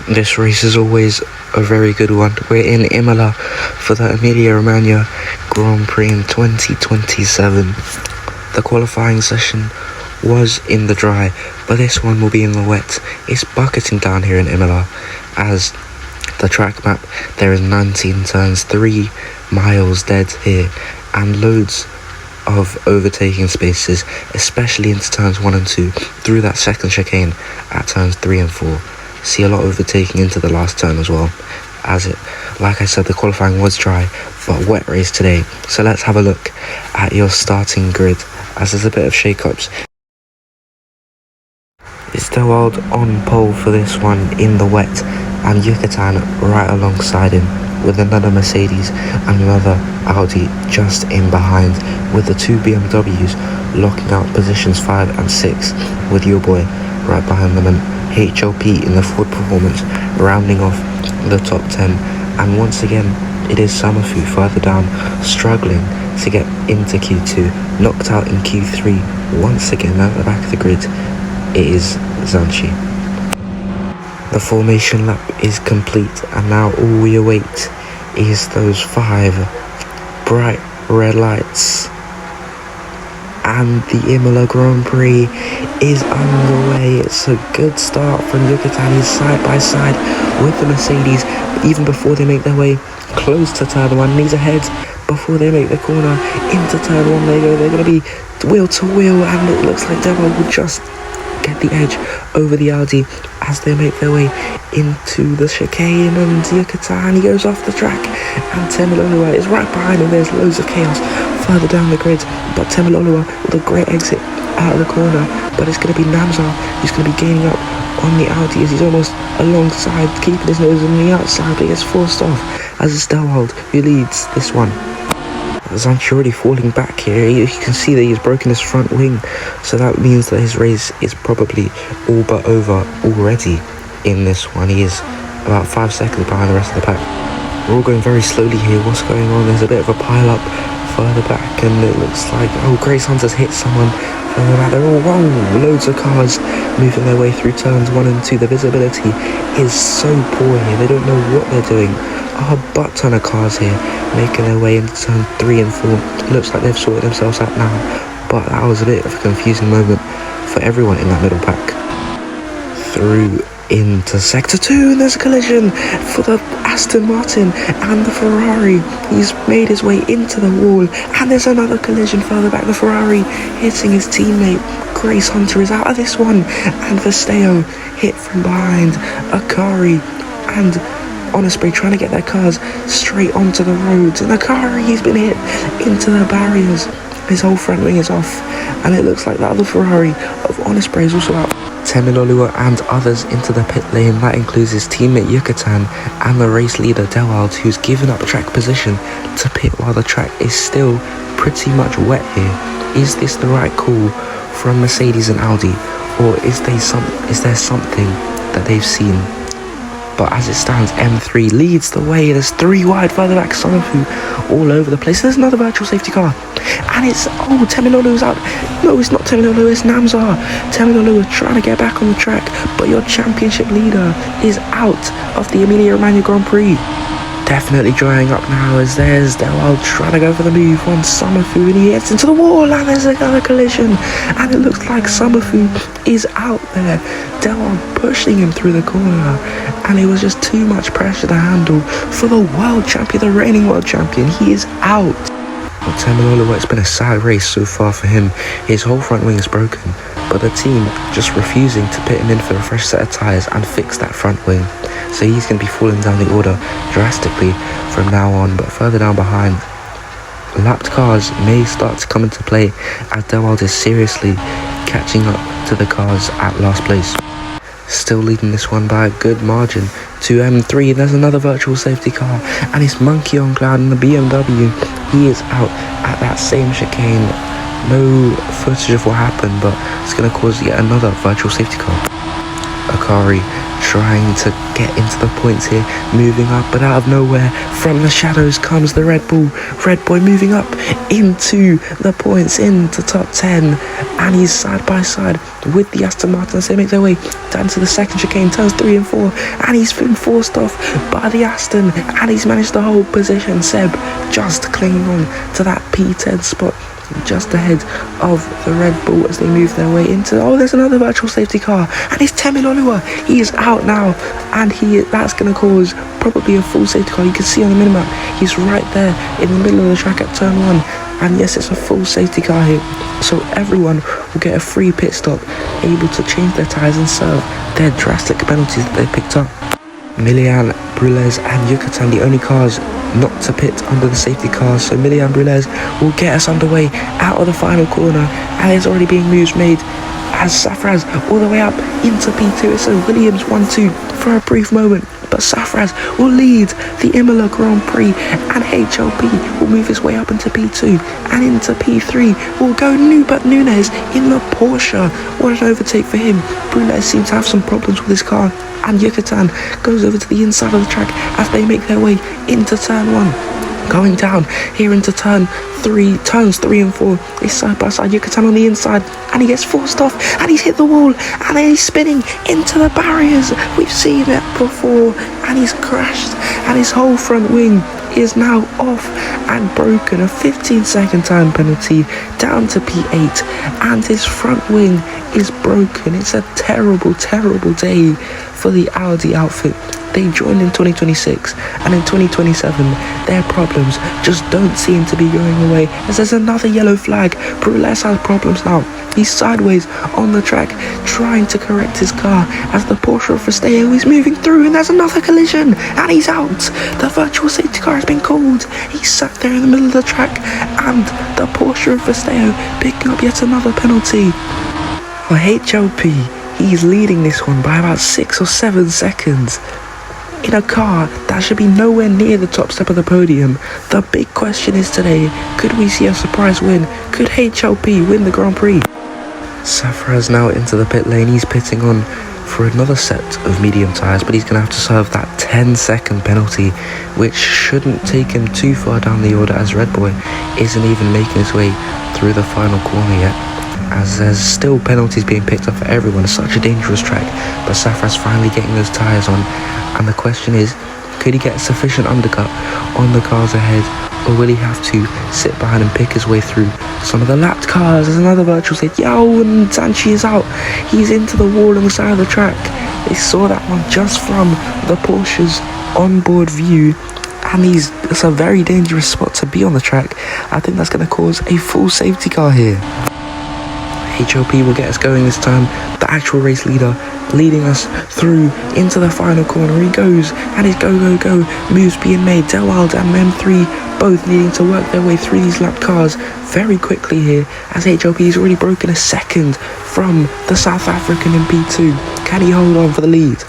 This race is always a very good one. We're in Imola for the Emilia Romagna Grand Prix in 2027. The qualifying session was in the dry, but this one will be in the wet. It's bucketing down here in Imola. As the track map, there is 19 turns, 3 miles dead here, and loads of overtaking spaces, especially into turns 1 and 2, through that second chicane at turns 3 and 4. See a lot of overtaking into the last turn as well. Like I said, the qualifying was dry, but wet race today. So let's have a look at your starting grid, as there's a bit of shake-ups. It's the world on pole for this one in the wet, and Yucatan right alongside him, with another Mercedes and another Audi just in behind, with the 2 BMWs locking out positions 5 and 6, with your boy right behind them, and HLP in the Ford Performance rounding off the top 10. And once again, it is Summerfu further down, struggling to get into Q2, knocked out in Q3. Once again at the back of the grid, it is Zanchi. The formation lap is complete, and now all we await is those 5 bright red lights, and the Imola Grand Prix is underway. It's a good start from Yucatan. He's side by side with the Mercedes, even before they make their way close to turn 1. He's ahead before they make the corner into turn 1. They're going to be wheel to wheel, and it looks like Demo will just get the edge over the Audi as they make their way into the chicane, and Yucatan, he goes off the track, and Temilolua is right behind him. There's loads of chaos further down the grid, but Temilolua with a great exit out of the corner, but it's going to be Namzar who's going to be gaining up on the Audi as he's almost alongside, keeping his nose on the outside, but he gets forced off as it's Delwald who leads this one. Zanchi already falling back here. You can see that he's broken his front wing, so that means that his race is probably all but over already in this one. He is about 5 seconds behind the rest of the pack. We're all going very slowly here. What's going on? There's a bit of a pile up further back, and it looks like, Grace Hunter's hit someone further back. They're all loads of cars moving their way through turns 1 and 2. The visibility is so poor here. They don't know what they're doing. A butt ton of cars here making their way into turn 3 and 4. It looks like they've sorted themselves out now, but that was a bit of a confusing moment for everyone in that middle pack. Through into sector 2, and there's a collision for the Aston Martin and the Ferrari. He's made his way into the wall, and there's another collision further back. The Ferrari hitting his teammate. Grace Hunter is out of this one, and Vesteo hit from behind. Akari and Osprey trying to get their cars straight onto the roads, and Akari, he's been hit into the barriers. His whole front wing is off, and it looks like the other Ferrari of Osprey is also out. Temilolua and others into the pit lane. That includes his teammate Yucatan and the race leader Delwald, who's given up track position to pit while the track is still pretty much wet here. Is this the right call from Mercedes and Audi, or is there something that they've seen? But as it stands, M3 leads the way. There's 3 wide further back, Summerfu all over the place. There's another virtual safety car, and it's Temilolu's out. No, it's not Temilolu, it's Namzar. Temilolu trying to get back on the track, but your championship leader is out of the Emilia Romagna Grand Prix. Definitely drying up now, as there's Delwald trying to go for the move on Summerfu, and he heads into the wall, and there's another collision, and it looks like Summerfu is out there. Delwald pushing him through the corner, and it was just too much pressure to handle for the world champion, the reigning world champion. He is out. Well, Temilolua, it's been a sad race so far for him. His whole front wing is broken, but the team just refusing to put him in for a fresh set of tyres and fix that front wing. So he's going to be falling down the order drastically from now on, but further down behind, lapped cars may start to come into play as Delwald is seriously catching up to the cars at last place. Still leading this one by a good margin to M3. There's another virtual safety car, and it's Monkey on Cloud in the BMW. He is out at that same chicane. No footage of what happened, but it's going to cause yet another virtual safety car. Akari trying to get into the points here, moving up, but out of nowhere, from the shadows comes the Red Bull. Red Boy moving up into the points, into top 10, and he's side by side with the Aston Martin as they make their way down to the second chicane, turns 3 and 4, and he's been forced off by the Aston, and he's managed to hold position. Seb just clinging on to that P10 spot, just ahead of the Red Bull as they move their way into, there's another virtual safety car, and it's Temilolua. He is out now, and that's going to cause probably a full safety car. You can see on the minimap, he's right there in the middle of the track at turn 1, and yes, it's a full safety car here, so everyone will get a free pit stop, able to change their tyres and serve their drastic penalties that they picked up. Milian, Brulez and Yucatan, the only cars not to pit under the safety cars, so Milian Brulez will get us underway out of the final corner, and there's already being moves made as Safraz all the way up into P2. It's a Williams 1-2 for a brief moment, but Safraz will lead the Emilia Grand Prix, and HLP will move his way up into P2, and into P3 will go Nubert Nunes in the Porsche. What an overtake for him. Brulez seems to have some problems with his car, and Yucatan goes over to the inside of the track as they make their way into turn 1. Going down here into turns 3 and 4, is side by side Yucatan on the inside, and he gets forced off, and he's hit the wall, and then he's spinning into the barriers. We've seen it before, and he's crashed, and his whole front wing is now off and broken. A 15-second time penalty down to P8, and his front wing is broken. It's a terrible, terrible day for the Audi outfit. They joined in 2026, and in 2027 their problems just don't seem to be going away, as there's another yellow flag. Brulez has problems now. He's sideways on the track trying to correct his car as the Porsche of Festeo is moving through, and there's another collision, and he's out. The virtual safety car has been called. He's sat there in the middle of the track, and the Porsche of Festeo picking up yet another penalty. For HLP, he's leading this one by about 6 or 7 seconds. In a car that should be nowhere near the top step of the podium. The big question is today, could we see a surprise win? Could HLP win the Grand Prix? Safraz now into the pit lane. He's pitting on for another set of medium tyres, but he's going to have to serve that 10-second penalty, which shouldn't take him too far down the order, as Red Boy isn't even making his way through the final corner yet, as there's still penalties being picked up for everyone. It's such a dangerous track, but Safraz finally getting those tyres on, and the question is, could he get sufficient undercut on the cars ahead, or will he have to sit behind and pick his way through some of the lapped cars? There's another virtual safety, and Sanchi is out. He's into the wall on the side of the track. They saw that one just from the Porsche's onboard view, and it's a very dangerous spot to be on the track. I think that's going to cause a full safety car here. HLP will get us going this time. The actual race leader leading us through into the final corner. He goes, and his go moves being made. Delwild and M3 both needing to work their way through these lapped cars very quickly here, as HLP has already broken a second from the South African in P2. Can he hold on for the lead?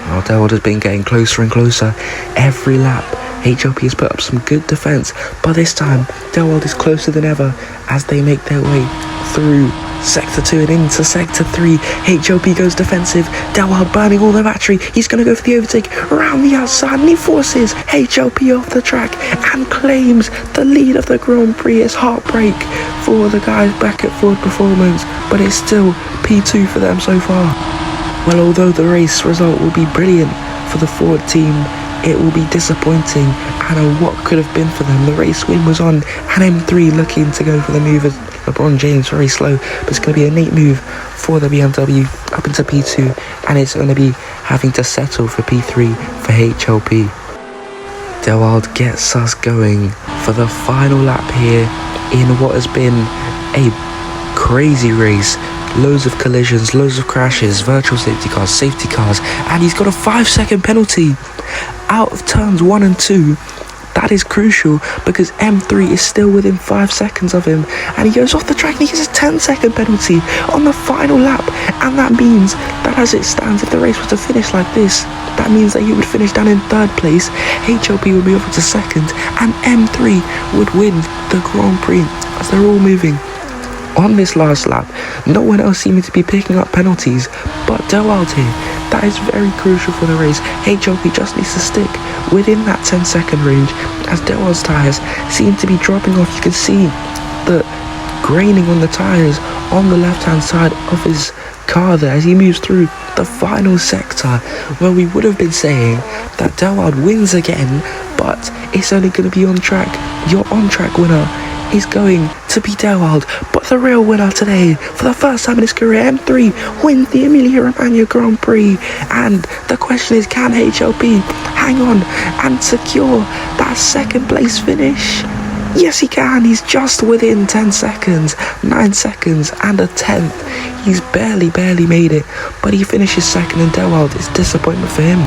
Well, Delwild has been getting closer and closer every lap. HLP has put up some good defence, but this time Delwild is closer than ever as they make their way through Sector 2 and into Sector 3. HLP goes defensive. Delwild burning all the battery. He's going to go for the overtake around the outside, and he forces HLP off the track and claims the lead of the Grand Prix. It's heartbreak for the guys back at Ford Performance, but it's still P2 for them so far. Well, although the race result will be brilliant for the Ford team, it will be disappointing, and what could have been for them. The race win was on, and M3 looking to go for the move as LeBron James very slow, but it's going to be a neat move for the BMW up into P2, and it's going to be having to settle for P3 for HLP. Delwild gets us going for the final lap here in what has been a crazy race. Loads of collisions, loads of crashes, virtual safety cars, and he's got a 5-second penalty out of turns 1 and 2. That is crucial because M3 is still within 5 seconds of him, and he goes off the track and he gets a 10-second penalty on the final lap, and that means that as it stands, if the race was to finish like this, that means that he would finish down in 3rd place, HLP would move up to 2nd, and M3 would win the Grand Prix as they're all moving. On this last lap, no one else seeming to be picking up penalties but Delwild here, That is very crucial for the race. HOP just needs to stick within that 10-second range, as Delwald's tyres seem to be dropping off. You can see the graining on the tyres on the left-hand side of his car there as he moves through the final sector, where we would have been saying that Delwald wins again, but it's only going to be on track. Your on-track winner is going to be Delwald, but the real winner today, for the first time in his career, M3 wins the Emilia Romagna Grand Prix. And the question is, can HOP hang on and secure that second place finish? Yes, he can. He's just within 10 seconds, 9 seconds and a tenth. He's barely made it, but he finishes second, and Delwald is disappointment for him.